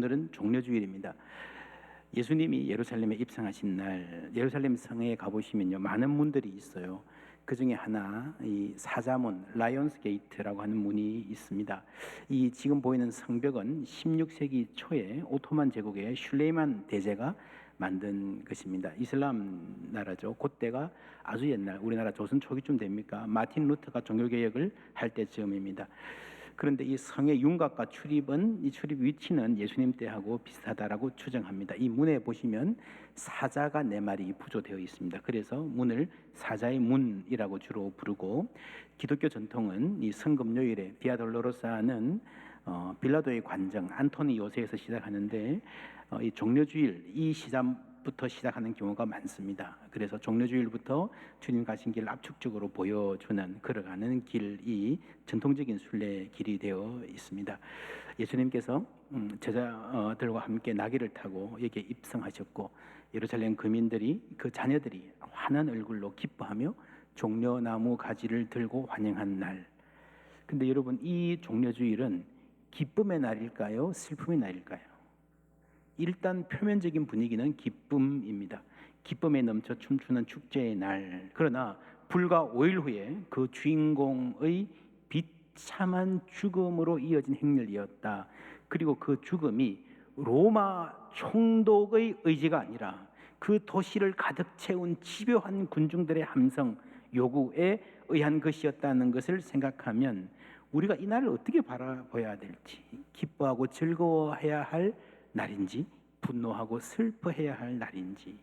오늘은 종려주일입니다. 예수님이 예루살렘에 입성하신 날 예루살렘 성에 가보시면요, 많은 문들이 있어요. 그 중에 하나, 이 사자문, 라이온스 게이트라고 하는 문이 있습니다. 이 지금 보이는 성벽은 16세기 초에 오토만 제국의 슐레이만 대제가 만든 것입니다. 이슬람 나라죠. 그때가 아주 옛날, 우리나라 조선 초기쯤 됩니까? 마틴 루터가 종교개혁을 할 때쯤입니다. 그런데 이 성의 윤곽과 출입은, 이 출입 위치는 예수님 때하고 비슷하다라고 추정합니다. 이 문에 보시면 사자가 4마리 부조되어 있습니다. 그래서 문을 사자의 문이라고 주로 부르고, 기독교 전통은 이 성금요일에 비아 돌로로사는 빌라도의 관정 안토니 요새에서 시작하는데, 이 종려주일 이 시작부터 시작하는 경우가 많습니다. 그래서 종려주일부터 주님 가신 길 압축적으로 보여주는, 걸어가는 길이 전통적인 순례 길이 되어 있습니다. 예수님께서 제자들과 함께 나귀를 타고 여기에 입성하셨고, 예루살렘 거민들이, 그 자녀들이 환한 얼굴로 기뻐하며 종려나무 가지를 들고 환영한 날. 근데 여러분, 이 종려주일은 기쁨의 날일까요? 슬픔의 날일까요? 일단 표면적인 분위기는 기쁨입니다. 기쁨에 넘쳐 춤추는 축제의 날. 그러나 불과 5일 후에 그 주인공의 비참한 죽음으로 이어진 행렬이었다. 그리고 그 죽음이 로마 총독의 의지가 아니라 그 도시를 가득 채운 집요한 군중들의 함성, 요구에 의한 것이었다는 것을 생각하면 우리가 이 날을 어떻게 바라봐야 될지, 기뻐하고 즐거워해야 할 날인지, 분노하고 슬퍼해야 할 날인지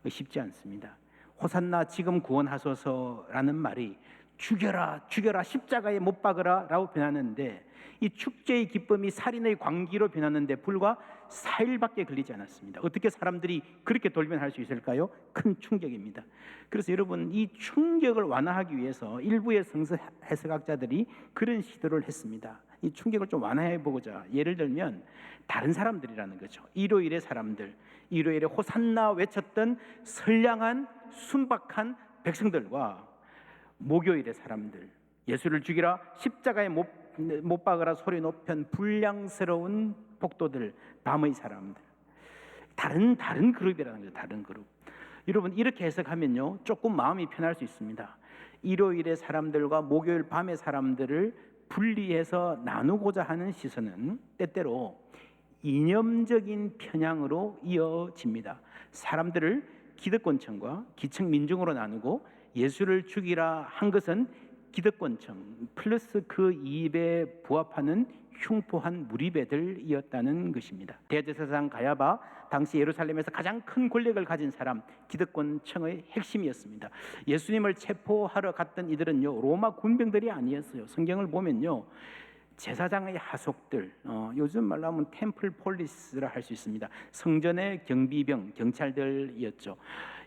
쉽지 않습니다. 호산나 지금 구원하소서라는 말이 죽여라 죽여라 십자가에 못 박으라 라고 변하는데, 이 축제의 기쁨이 살인의 광기로 변하는데 불과 4일밖에 걸리지 않았습니다. 어떻게 사람들이 그렇게 돌변할 수 있을까요? 큰 충격입니다. 그래서 여러분, 이 충격을 완화하기 위해서 일부의 성서 해석학자들이 그런 시도를 했습니다. 이 충격을 좀 완화해 보고자, 예를 들면 다른 사람들이라는 거죠. 일요일의 사람들, 일요일에 호산나 외쳤던 선량한 순박한 백성들과 목요일의 사람들, 예수를 죽이라 십자가에 못 박으라 소리 높은 불량스러운 폭도들, 밤의 사람들, 다른 그룹이라는 거죠. 다른 그룹. 여러분, 이렇게 해석하면요, 조금 마음이 편할 수 있습니다. 일요일의 사람들과 목요일 밤의 사람들을 분리해서 나누고자 하는 시선은 때때로 이념적인 편향으로 이어집니다. 사람들을 기득권층과 기층 민중으로 나누고 예수를 죽이라 한 것은 기득권층 플러스 그 이입에 부합하는 흉포한 무리배들이었다는 것입니다. 대제사장 가야바, 당시 예루살렘에서 가장 큰 권력을 가진 사람, 기득권층의 핵심이었습니다. 예수님을 체포하러 갔던 이들은요, 로마 군병들이 아니었어요. 성경을 보면요, 제사장의 하속들, 요즘 말로 하면 템플 폴리스라 할 수 있습니다. 성전의 경비병, 경찰들이었죠.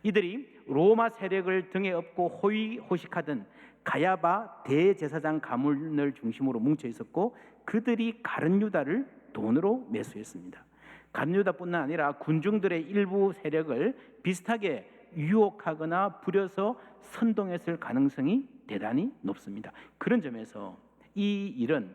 이들이 로마 세력을 등에 업고 호의호식하던 가야바 대제사장 가문을 중심으로 뭉쳐 있었고, 그들이 가룟 유다를 돈으로 매수했습니다. 가룟 유다뿐만 아니라 군중들의 일부 세력을 비슷하게 유혹하거나 부려서 선동했을 가능성이 대단히 높습니다. 그런 점에서 이 일은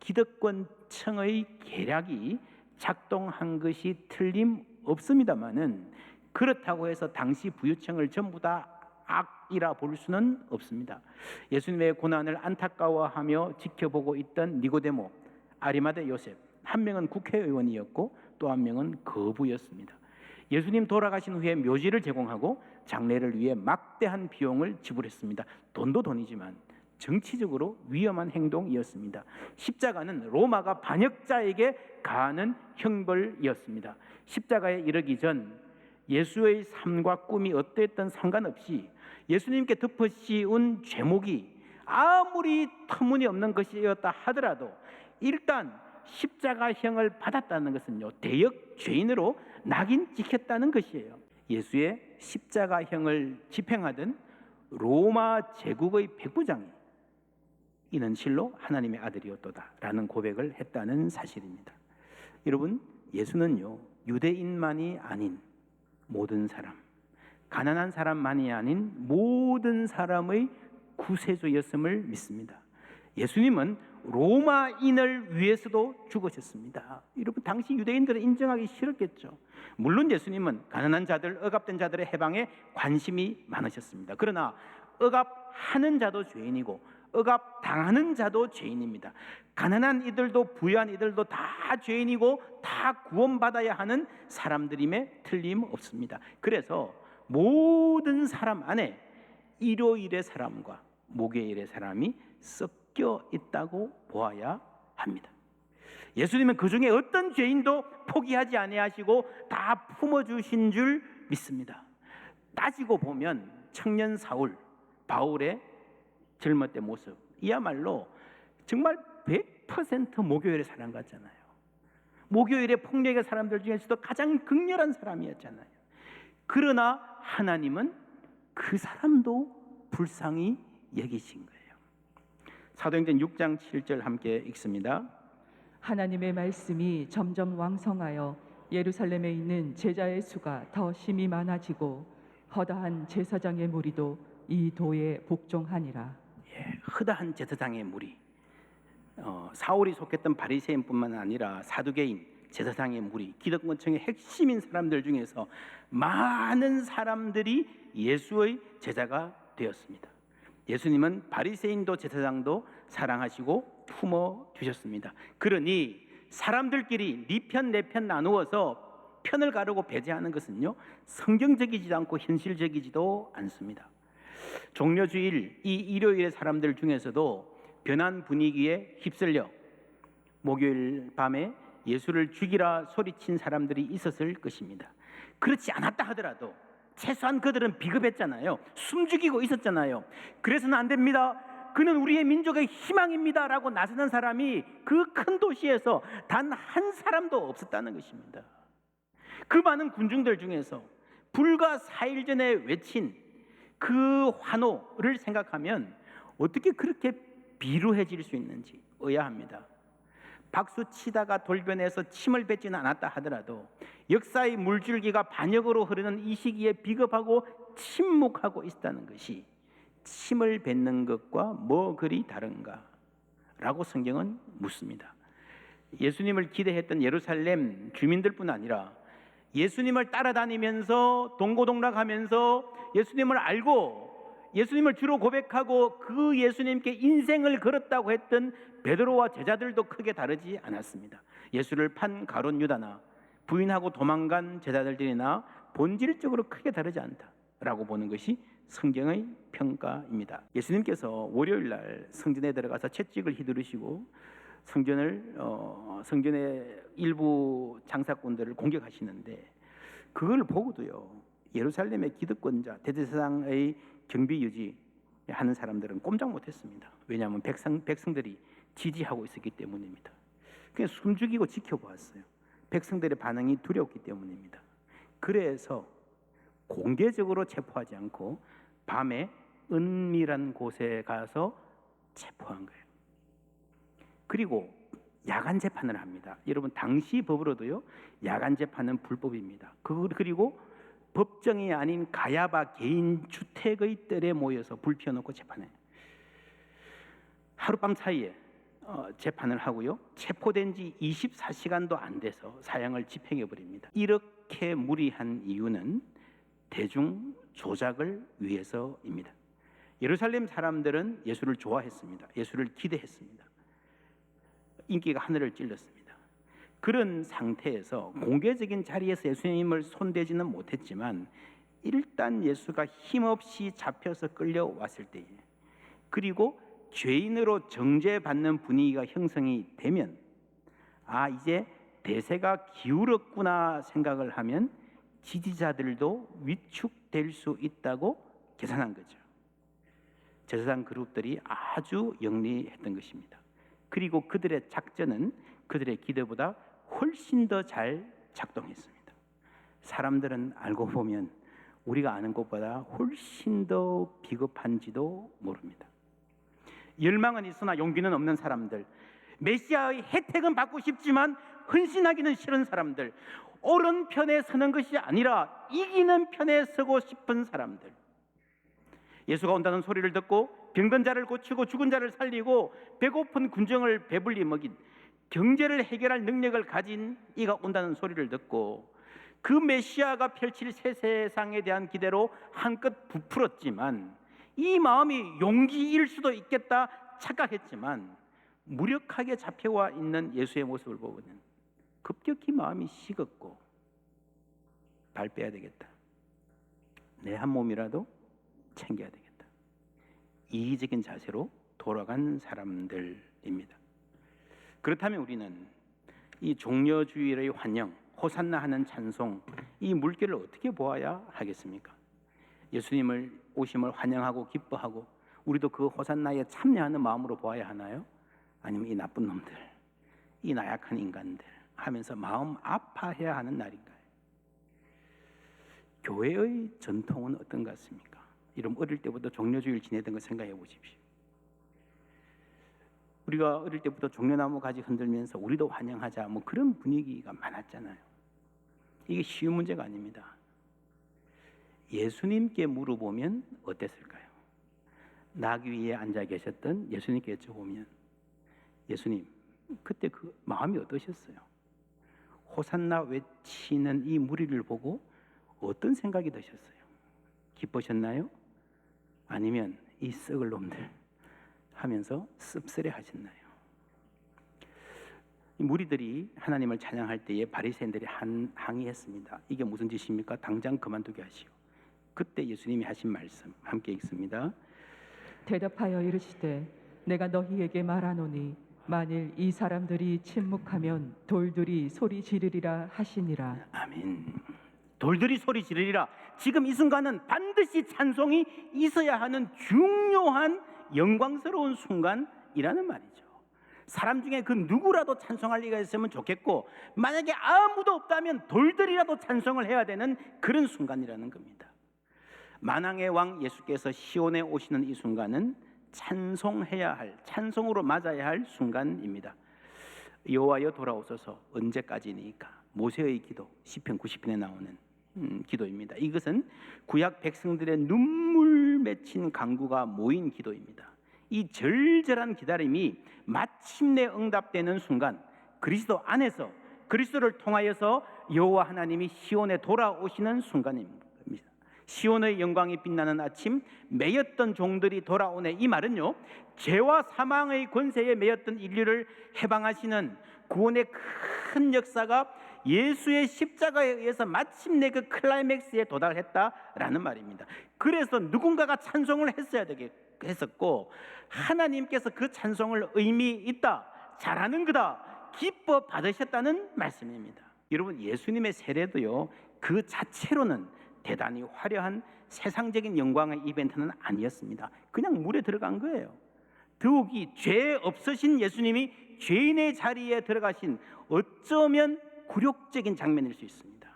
기득권층의 계략이 작동한 것이 틀림없습니다만은, 그렇다고 해서 당시 부유층을 전부 다 악이라 볼 수는 없습니다. 예수님의 고난을 안타까워하며 지켜보고 있던 니고데모, 아리마대 요셉, 한 명은 국회의원이었고 또 한 명은 거부였습니다. 예수님 돌아가신 후에 묘지를 제공하고 장례를 위해 막대한 비용을 지불했습니다. 돈도 돈이지만 정치적으로 위험한 행동이었습니다. 십자가는 로마가 반역자에게 가하는 형벌이었습니다. 십자가에 이르기 전 예수의 삶과 꿈이 어떠했던 상관없이 예수님께 덮어씌운 죄목이 아무리 터무니없는 것이었다 하더라도 일단 십자가형을 받았다는 것은요, 대역 죄인으로 낙인 찍혔다는 것이에요. 예수의 십자가형을 집행하던 로마 제국의 백부장이 이는 실로 하나님의 아들이었도다라는 고백을 했다는 사실입니다. 여러분, 예수는요, 유대인만이 아닌 모든 사람, 가난한 사람만이 아닌 모든 사람의 구세주였음을 믿습니다. 예수님은 로마인을 위해서도 죽으셨습니다. 여러분, 당시 유대인들은 인정하기 싫었겠죠. 물론 예수님은 가난한 자들, 억압된 자들의 해방에 관심이 많으셨습니다. 그러나 억압하는 자도 죄인이고 억압당하는 자도 죄인입니다. 가난한 이들도 부유한 이들도 다 죄인이고 다 구원받아야 하는 사람들임에 틀림없습니다. 그래서 모든 사람 안에 일요일의 사람과 목요일의 사람이 섞여 있다고 보아야 합니다. 예수님은 그 중에 어떤 죄인도 포기하지 아니하시고 다 품어주신 줄 믿습니다. 따지고 보면 청년 사울, 바울의 젊을 때 모습, 이야말로 정말 100% 목요일의 사람 같잖아요. 목요일의 폭력의 사람들 중에서도 가장 극렬한 사람이었잖아요. 그러나 하나님은 그 사람도 불쌍히 여기신 거예요. 사도행전 6장 7절 함께 읽습니다. 하나님의 말씀이 점점 왕성하여 예루살렘에 있는 제자의 수가 더 심히 많아지고 허다한 제사장의 무리도 이 도에 복종하니라. 허다한 제사장의 무리, 사울이 속했던 바리새인뿐만 아니라 사두개인, 제사장의 무리, 기득권층의 핵심인 사람들 중에서 많은 사람들이 예수의 제자가 되었습니다. 예수님은 바리새인도 제사장도 사랑하시고 품어 주셨습니다. 그러니 사람들끼리 네 편 내 편 나누어서 편을 가르고 배제하는 것은요, 성경적이지도 않고 현실적이지도 않습니다. 종려주일 이 일요일의 사람들 중에서도 변한 분위기에 휩쓸려 목요일 밤에 예수를 죽이라 소리친 사람들이 있었을 것입니다. 그렇지 않았다 하더라도 최소한 그들은 비겁했잖아요. 숨죽이고 있었잖아요. 그래서는 안 됩니다. 그는 우리의 민족의 희망입니다 라고 나서는 사람이 그 큰 도시에서 단 한 사람도 없었다는 것입니다. 그 많은 군중들 중에서 불과 4일 전에 외친 그 환호를 생각하면 어떻게 그렇게 비루해질 수 있는지 의아합니다. 박수 치다가 돌변해서 침을 뱉지는 않았다 하더라도 역사의 물줄기가 반역으로 흐르는 이 시기에 비겁하고 침묵하고 있다는 것이 침을 뱉는 것과 뭐 그리 다른가? 라고 성경은 묻습니다. 예수님을 기대했던 예루살렘 주민들뿐 아니라 예수님을 따라다니면서 동고동락하면서 예수님을 알고 예수님을 주로 고백하고 그 예수님께 인생을 걸었다고 했던 베드로와 제자들도 크게 다르지 않았습니다. 예수를 판 가룟 유다나 부인하고 도망간 제자들이나 본질적으로 크게 다르지 않다라고 보는 것이 성경의 평가입니다. 예수님께서 월요일 날 성전에 들어가서 채찍을 휘두르시고 성전의 일부 장사꾼들을 공격하시는데 그걸 보고도요, 예루살렘의 기득권자 대제사장의 경비 유지하는 사람들은 꼼짝 못했습니다. 왜냐하면 백성들이 지지하고 있었기 때문입니다. 그냥 숨죽이고 지켜보았어요. 백성들의 반응이 두려웠기 때문입니다. 그래서 공개적으로 체포하지 않고 밤에 은밀한 곳에 가서 체포한 거예요. 그리고 야간 재판을 합니다. 여러분, 당시 법으로도요, 야간 재판은 불법입니다. 그리고 법정이 아닌 가야바 개인 주택의 뜰에 모여서 불 피워놓고 재판해요. 하룻밤 사이에 재판을 하고요, 체포된 지 24시간도 안 돼서 사형을 집행해 버립니다. 이렇게 무리한 이유는 대중 조작을 위해서입니다. 예루살렘 사람들은 예수를 좋아했습니다. 예수를 기대했습니다. 인기가 하늘을 찔렀습니다. 그런 상태에서 공개적인 자리에서 예수님을 손대지는 못했지만 일단 예수가 힘없이 잡혀서 끌려왔을 때에, 그리고 죄인으로 정죄받는 분위기가 형성이 되면 이제 대세가 기울었구나 생각을 하면 지지자들도 위축될 수 있다고 계산한 거죠. 제사장 그룹들이 아주 영리했던 것입니다. 그리고 그들의 작전은 그들의 기대보다 훨씬 더 잘 작동했습니다. 사람들은 알고 보면 우리가 아는 것보다 훨씬 더 비겁한지도 모릅니다. 열망은 있으나 용기는 없는 사람들, 메시아의 혜택은 받고 싶지만 헌신하기는 싫은 사람들, 옳은 편에 서는 것이 아니라 이기는 편에 서고 싶은 사람들, 예수가 온다는 소리를 듣고 병든 자를 고치고 죽은 자를 살리고 배고픈 군중을 배불리 먹인 경제를 해결할 능력을 가진 이가 온다는 소리를 듣고 그 메시아가 펼칠 새 세상에 대한 기대로 한껏 부풀었지만 이 마음이 용기일 수도 있겠다 착각했지만 무력하게 잡혀와 있는 예수의 모습을 보고는 급격히 마음이 식었고 발 빼야 되겠다. 내 한 몸이라도 챙겨야 되겠다. 이기적인 자세로 돌아간 사람들입니다. 그렇다면 우리는 이 종려주일의 환영, 호산나 하는 찬송, 이 물결을 어떻게 보아야 하겠습니까? 예수님을 오심을 환영하고 기뻐하고 우리도 그 호산나에 참여하는 마음으로 보아야 하나요? 아니면 이 나쁜 놈들, 이 나약한 인간들 하면서 마음 아파해야 하는 날인가요? 교회의 전통은 어떤 것 같습니까? 여러분 어릴 때부터 종려주일 지내던 거 생각해 보십시오. 우리가 어릴 때부터 종려나무 가지 흔들면서 우리도 환영하자 뭐 그런 분위기가 많았잖아요. 이게 쉬운 문제가 아닙니다. 예수님께 물어보면 어땠을까요? 나귀 위에 앉아 계셨던 예수님께 여쭤보면 예수님 그때 그 마음이 어떠셨어요? 호산나 외치는 이 무리를 보고 어떤 생각이 드셨어요? 기쁘셨나요? 아니면 이 썩을 놈들 하면서 씁쓸해 하셨나요? 무리들이 하나님을 찬양할 때에 바리새인들이 항의했습니다. 이게 무슨 짓입니까? 당장 그만두게 하시오. 그때 예수님이 하신 말씀 함께 읽습니다. 대답하여 이르시되 내가 너희에게 말하노니 만일 이 사람들이 침묵하면 돌들이 소리 지르리라 하시니라. 아멘. 돌들이 소리 지르리라. 지금 이 순간은 반드시 찬송이 있어야 하는 중요한 영광스러운 순간이라는 말이죠. 사람 중에 그 누구라도 찬송할 리가 있으면 좋겠고 만약에 아무도 없다면 돌들이라도 찬송을 해야 되는 그런 순간이라는 겁니다. 만왕의 왕 예수께서 시온에 오시는 이 순간은 찬송해야 할, 찬송으로 맞아야 할 순간입니다. 여호와여 돌아오소서 언제까지니까 모세의 기도 시편 90편에 나오는 기도입니다. 이것은 구약 백성들의 눈물 맺힌 간구가 모인 기도입니다. 이 절절한 기다림이 마침내 응답되는 순간 그리스도 안에서 그리스도를 통하여서 여호와 하나님이 시온에 돌아오시는 순간입니다. 시온의 영광이 빛나는 아침 매였던 종들이 돌아오네. 이 말은요 죄와 사망의 권세에 매였던 인류를 해방하시는 구원의 큰 역사가 예수의 십자가에 의해서 마침내 그 클라이맥스에 도달했다라는 말입니다. 그래서 누군가가 찬송을 했었고 하나님께서 그 찬송을 의미 있다, 잘하는 거다, 기뻐 받으셨다는 말씀입니다. 여러분 예수님의 세례도요 그 자체로는 대단히 화려한 세상적인 영광의 이벤트는 아니었습니다. 그냥 물에 들어간 거예요. 더욱이 죄 없으신 예수님이 죄인의 자리에 들어가신 어쩌면 굴욕적인 장면일 수 있습니다.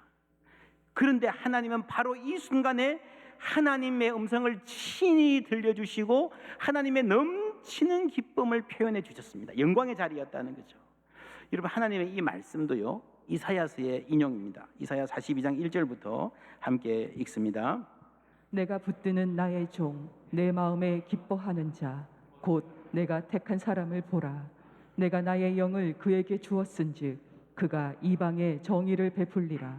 그런데 하나님은 바로 이 순간에 하나님의 음성을 친히 들려주시고 하나님의 넘치는 기쁨을 표현해 주셨습니다. 영광의 자리였다는 거죠. 여러분 하나님의 이 말씀도요 이사야서의 인용입니다. 이사야 42장 1절부터 함께 읽습니다. 내가 붙드는 나의 종 내 마음에 기뻐하는 자 곧 내가 택한 사람을 보라. 내가 나의 영을 그에게 주었은즉 그가 이방에 정의를 베풀리라.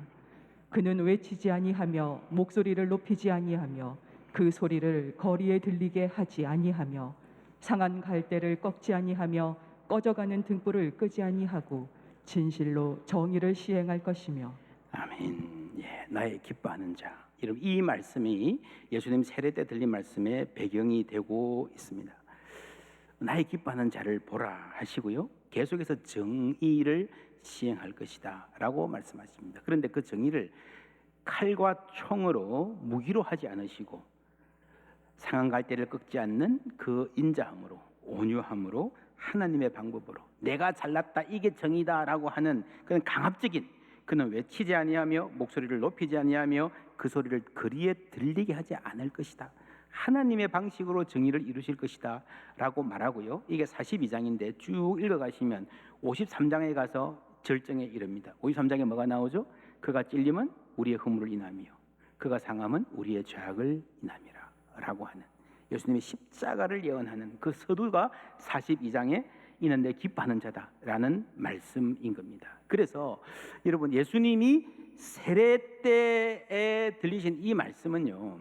그는 외치지 아니하며 목소리를 높이지 아니하며 그 소리를 거리에 들리게 하지 아니하며 상한 갈대를 꺾지 아니하며 꺼져가는 등불을 끄지 아니하고 진실로 정의를 시행할 것이며. 아멘. 예, 나의 기뻐하는 자. 여러분 이 말씀이 예수님 세례 때 들린 말씀의 배경이 되고 있습니다. 나의 기뻐하는 자를 보라 하시고요. 계속해서 정의를 시행할 것이다 라고 말씀하십니다. 그런데 그 정의를 칼과 총으로 무기로 하지 않으시고 상한 갈대를 꺾지 않는 그 인자함으로 온유함으로 하나님의 방법으로 내가 잘났다 이게 정의다 라고 하는 그런 강압적인 그는 외치지 아니하며 목소리를 높이지 아니하며 그 소리를 거리에 들리게 하지 않을 것이다. 하나님의 방식으로 정의를 이루실 것이다 라고 말하고요. 이게 42장인데 쭉 읽어가시면 53장에 가서 절정에 이릅니다. 53장에 뭐가 나오죠? 그가 찔림은 우리의 허물을 인하며 그가 상함은 우리의 죄악을 인함이라 라고 하는 예수님의 십자가를 예언하는 그 서두가 42장에 이는 내 기뻐하는 자다라는 말씀인 겁니다. 그래서 여러분, 예수님이 세례 때에 들리신 이 말씀은요,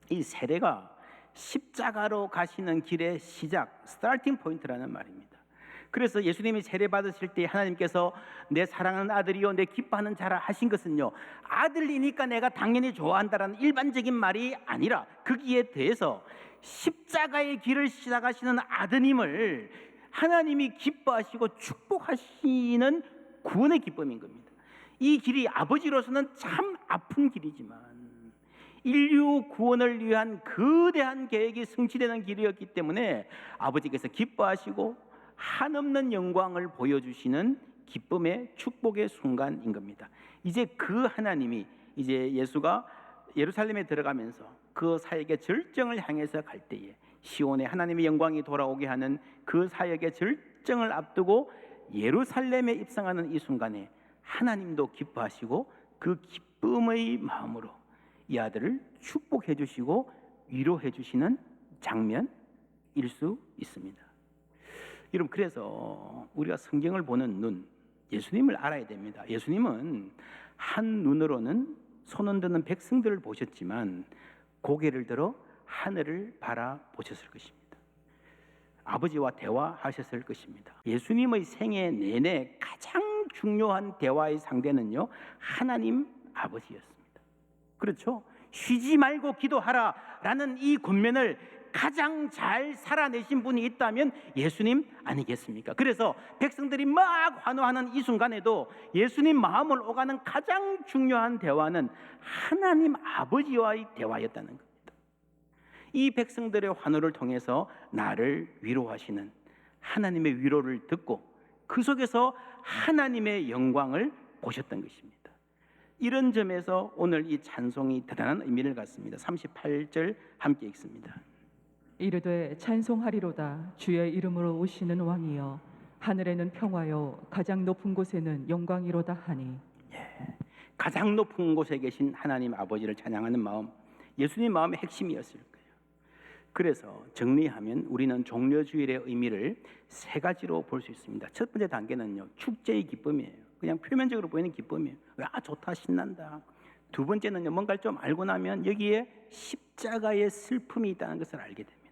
이 세례가 십자가로 가시는 길의 시작, 스타팅 포인트라는 말입니다. 그래서 예수님이 세례 받으실 때 하나님께서 내 사랑하는 아들이요 내 기뻐하는 자라 하신 것은요, 아들이니까 내가 당연히 좋아한다라는 일반적인 말이 아니라 거기에 대해서 십자가의 길을 시작하시는 아드님을 하나님이 기뻐하시고 축복하시는 구원의 기쁨인 겁니다. 이 길이 아버지로서는 참 아픈 길이지만 인류 구원을 위한 거대한 계획이 성취되는 길이었기 때문에 아버지께서 기뻐하시고 한없는 영광을 보여주시는 기쁨의 축복의 순간인 겁니다. 이제 그 하나님이 이제 예수가 예루살렘에 들어가면서 그 사역의 절정을 향해서 갈 때에 시온에 하나님의 영광이 돌아오게 하는 그 사역의 절정을 앞두고 예루살렘에 입성하는 이 순간에 하나님도 기뻐하시고 그 기쁨의 마음으로 이 아들을 축복해 주시고 위로해 주시는 장면일 수 있습니다. 여러분, 그래서 우리가 성경을 보는 눈, 예수님을 알아야 됩니다. 예수님은 한 눈으로는 손 흔드는 백성들을 보셨지만 고개를 들어 하늘을 바라보셨을 것입니다. 아버지와 대화하셨을 것입니다. 예수님의 생애 내내 가장 중요한 대화의 상대는요, 하나님 아버지였습니다. 그렇죠? 쉬지 말고 기도하라라는 이 권면을 가장 잘 살아내신 분이 있다면 예수님 아니겠습니까? 그래서 백성들이 막 환호하는 이 순간에도 예수님 마음을 오가는 가장 중요한 대화는 하나님 아버지와의 대화였다는 겁니다. 이 백성들의 환호를 통해서 나를 위로하시는 하나님의 위로를 듣고 그 속에서 하나님의 영광을 보셨던 것입니다. 이런 점에서 오늘 이 찬송이 대단한 의미를 갖습니다. 38절 함께 읽습니다. 이르되 찬송하리로다 주의 이름으로 오시는 왕이여 하늘에는 평화요 가장 높은 곳에는 영광이로다 하니. 가장 높은 곳에 계신 하나님 아버지를 찬양하는 마음, 예수님 마음의 핵심이었을 거예요. 그래서 정리하면 우리는 종려주일의 의미를 세 가지로 볼 수 있습니다. 첫 번째 단계는요, 축제의 기쁨이에요. 그냥 표면적으로 보이는 기쁨이에요. 아, 좋다, 신난다. 두 번째는요, 뭔가를 좀 알고 나면 여기에 십자가의 슬픔이 있다는 것을 알게 됩니다.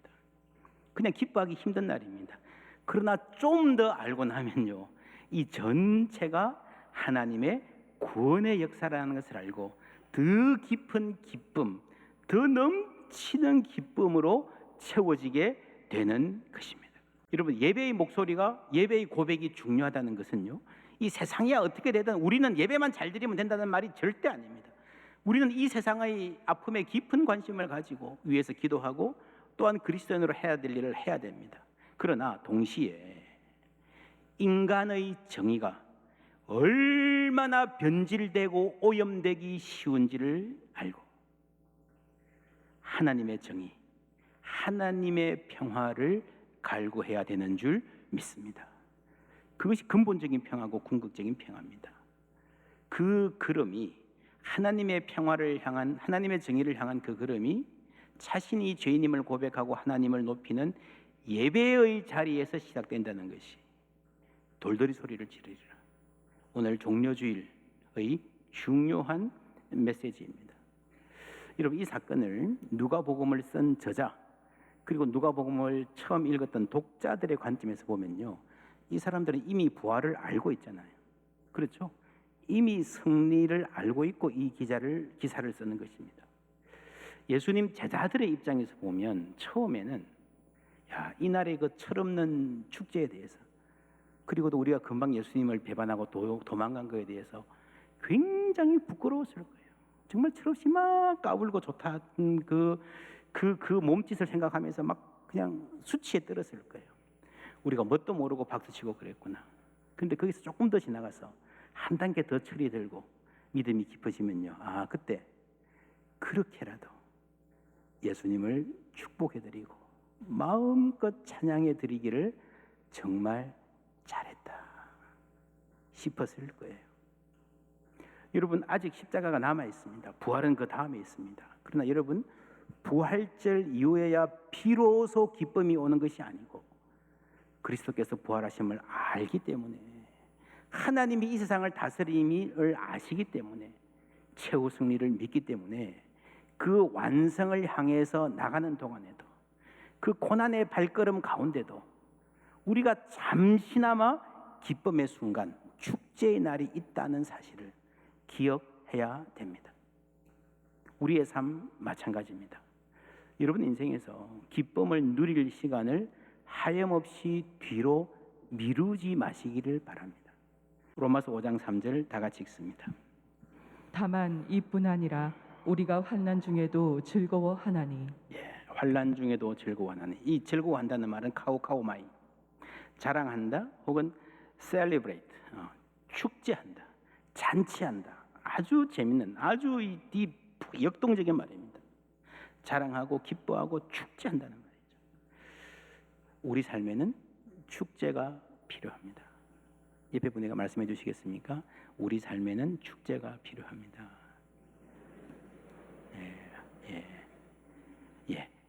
그냥 기뻐하기 힘든 날입니다. 그러나 좀 더 알고 나면요, 이 전체가 하나님의 구원의 역사라는 것을 알고 더 깊은 기쁨, 더 넘치는 기쁨으로 채워지게 되는 것입니다. 여러분, 예배의 목소리가, 예배의 고백이 중요하다는 것은요, 이 세상이 어떻게 되든 우리는 예배만 잘 드리면 된다는 말이 절대 아닙니다. 우리는 이 세상의 아픔에 깊은 관심을 가지고 위에서 기도하고 또한 그리스도인으로 해야 될 일을 해야 됩니다. 그러나 동시에 인간의 정의가 얼마나 변질되고 오염되기 쉬운지를 알고 하나님의 정의, 하나님의 평화를 갈구해야 되는 줄 믿습니다. 그것이 근본적인 평화고 궁극적인 평화입니다. 그 걸음이 하나님의 평화를 향한, 하나님의 정의를 향한 그 걸음이 자신이 죄인임을 고백하고 하나님을 높이는 예배의 자리에서 시작된다는 것이 돌돌이 소리를 지르리라, 오늘 종려주일의 중요한 메시지입니다. 여러분, 이 사건을 누가복음을 쓴 저자 그리고 누가복음을 처음 읽었던 독자들의 관점에서 보면요, 이 사람들은 이미 부활을 알고 있잖아요. 그렇죠? 이미 승리를 알고 있고 이 기사를 쓰는 것입니다. 예수님 제자들의 입장에서 보면 처음에는 이날의 그 철없는 축제에 대해서, 그리고도 우리가 금방 예수님을 배반하고 도망간 것에 대해서 굉장히 부끄러웠을 거예요. 정말 철없이 막 까불고 좋다는 그 몸짓을 생각하면서 막 그냥 수치에 떨었을 거예요. 우리가 뭣도 모르고 박수치고 그랬구나. 근데 거기서 조금 더 지나가서 한 단계 더 철이 들고 믿음이 깊어지면요, 그때 그렇게라도 예수님을 축복해드리고 마음껏 찬양해드리기를 정말 잘했다 싶었을 거예요. 여러분, 아직 십자가가 남아 있습니다. 부활은 그 다음에 있습니다. 그러나 여러분, 부활절 이후에야 비로소 기쁨이 오는 것이 아니고 그리스도께서 부활하심을 알기 때문에, 하나님이 이 세상을 다스림을 아시기 때문에, 최후 승리를 믿기 때문에 그 완성을 향해서 나가는 동안에도, 그 고난의 발걸음 가운데도 우리가 잠시나마 기쁨의 순간, 축제의 날이 있다는 사실을 기억해야 됩니다. 우리의 삶 마찬가지입니다. 여러분 인생에서 기쁨을 누릴 시간을 하염없이 뒤로 미루지 마시기를 바랍니다. 로마서 5장 3절 다 같이 읽습니다. 다만 이뿐 아니라 우리가 환난 중에도 즐거워하나니. 환난 중에도 즐거워하나니. 이 즐거워한다는 말은 카우카우마이, 자랑한다 혹은 celebrate, 축제한다, 잔치한다. 아주 재밌는, 아주 역동적인 말입니다. 자랑하고 기뻐하고 축제한다는 말이죠. 우리 삶에는 축제가 필요합니다. 옆에 분에게 말씀해 주시겠습니까? 우리 삶에는 축제가 필요합니다.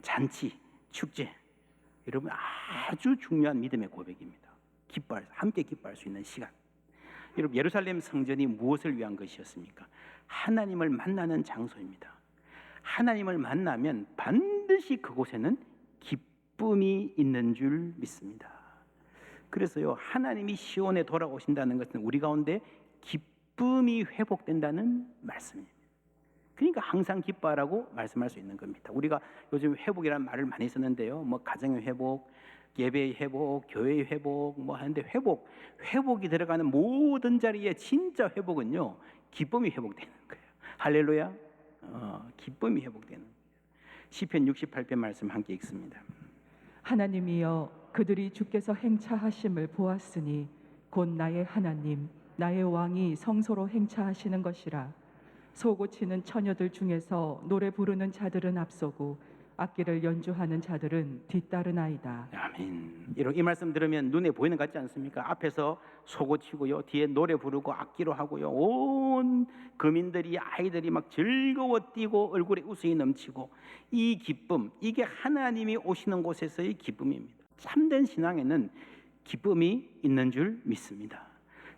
잔치, 축제, 여러분 아주 중요한 믿음의 고백입니다. 함께 기뻐할 수 있는 시간. 여러분, 예루살렘 성전이 무엇을 위한 것이었습니까? 하나님을 만나는 장소입니다. 하나님을 만나면 반드시 그곳에는 기쁨이 있는 줄 믿습니다. 그래서요, 하나님이 시온에 돌아오신다는 것은 우리 가운데 기쁨이 회복된다는 말씀입니다. 그러니까 항상 기뻐하라고 말씀할 수 있는 겁니다. 우리가 요즘 회복이라는 말을 많이 쓰는데요, 뭐 가정의 회복, 예배의 회복, 교회의 회복 뭐 하는데, 회복이 들어가는 모든 자리에 진짜 회복은요, 기쁨이 회복되는 거예요. 할렐루야. 기쁨이 회복되는 거예요. 시편 68편 말씀 함께 읽습니다. 하나님이여, 그들이 주께서 행차하심을 보았으니 곧 나의 하나님, 나의 왕이 성소로 행차하시는 것이라. 소고치는 처녀들 중에서 노래 부르는 자들은 앞서고 악기를 연주하는 자들은 뒤따르나이다. 아멘. 이 말씀 들으면 눈에 보이는 것 같지 않습니까? 앞에서 소고치고요, 뒤에 노래 부르고 악기로 하고요, 온 거민들이, 아이들이 막 즐거워 뛰고 얼굴에 웃음이 넘치고, 이 기쁨, 이게 하나님이 오시는 곳에서의 기쁨입니다. 참된 신앙에는 기쁨이 있는 줄 믿습니다.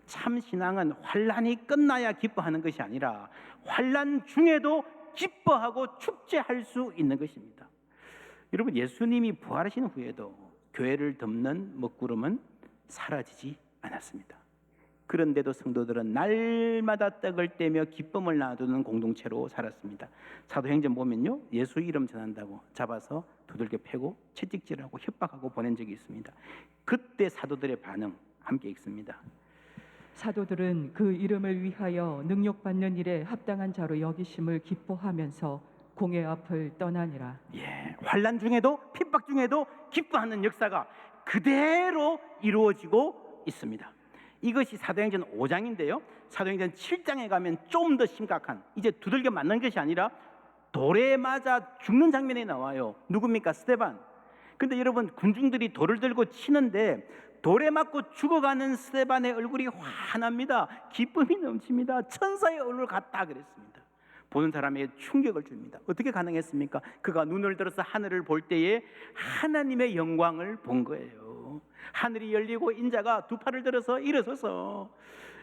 참 신앙은 환난이 끝나야 기뻐하는 것이 아니라 환난 중에도 기뻐하고 축제할 수 있는 것입니다. 여러분, 예수님이 부활하신 후에도 교회를 덮는 먹구름은 사라지지 않았습니다. 그런데도 성도들은 날마다 떡을 떼며 기쁨을 나누는 공동체로 살았습니다. 사도행전 보면요, 예수 이름 전한다고 잡아서 두들겨 패고 채찍질하고 협박하고 보낸 적이 있습니다. 그때 사도들의 반응 함께 읽습니다. 사도들은 그 이름을 위하여 능욕받는 일에 합당한 자로 여기심을 기뻐하면서 공회 앞을 떠나니라. 환난 중에도 핍박 중에도 기뻐하는 역사가 그대로 이루어지고 있습니다. 이것이 사도행전 5장인데요. 사도행전 7장에 가면 좀 더 심각한, 이제 두들겨 맞는 것이 아니라 돌에 맞아 죽는 장면이 나와요. 누굽니까? 스데반. 근데 여러분, 군중들이 돌을 들고 치는데 돌에 맞고 죽어가는 스데반의 얼굴이 환합니다. 기쁨이 넘칩니다. 천사의 얼굴 같다 그랬습니다. 보는 사람에게 충격을 줍니다. 어떻게 가능했습니까? 그가 눈을 들어서 하늘을 볼 때에 하나님의 영광을 본 거예요. 하늘이 열리고 인자가 두 팔을 들어서 일어서서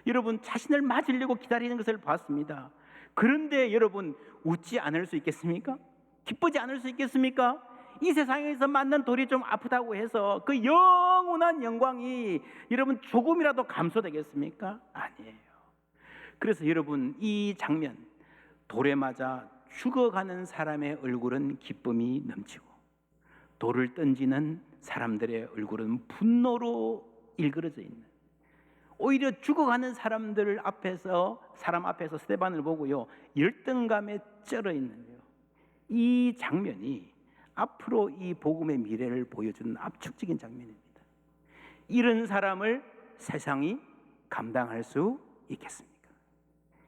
여러분 자신을 맞으려고 기다리는 것을 봤습니다. 그런데 여러분, 웃지 않을 수 있겠습니까? 기쁘지 않을 수 있겠습니까? 이 세상에서 맞는 돌이 좀 아프다고 해서 그 영원한 영광이 여러분 조금이라도 감소되겠습니까? 아니에요. 그래서 여러분, 이 장면, 돌에 맞아 죽어가는 사람의 얼굴은 기쁨이 넘치고 돌을 던지는 사람들의 얼굴은 분노로 일그러져 있는, 오히려 죽어가는 사람 앞에서 스데반을 보고요, 열등감에 쩔어 있는 거예요. 이 장면이 앞으로 이 복음의 미래를 보여주는 압축적인 장면입니다. 이런 사람을 세상이 감당할 수 있겠습니까?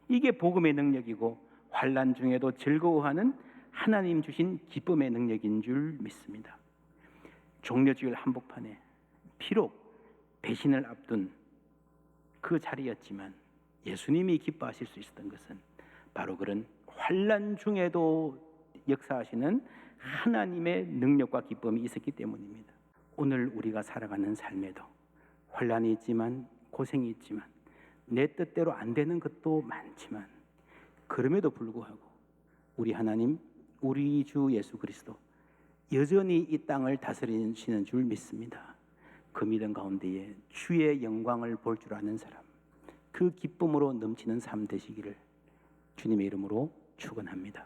이게 복음의 능력이고 환난 중에도 즐거워하는 하나님 주신 기쁨의 능력인 줄 믿습니다. 종려주일 한복판에 비록 배신을 앞둔 그 자리였지만 예수님이 기뻐하실 수 있었던 것은 바로 그런 환난 중에도 역사하시는 하나님의 능력과 기쁨이 있었기 때문입니다. 오늘 우리가 살아가는 삶에도 환란이 있지만, 고생이 있지만, 내 뜻대로 안 되는 것도 많지만, 그럼에도 불구하고 우리 하나님, 우리 주 예수 그리스도 여전히 이 땅을 다스리시는 줄 믿습니다. 그 믿음 가운데에 주의 영광을 볼 줄 아는 사람, 그 기쁨으로 넘치는 삶 되시기를 주님의 이름으로 축원합니다.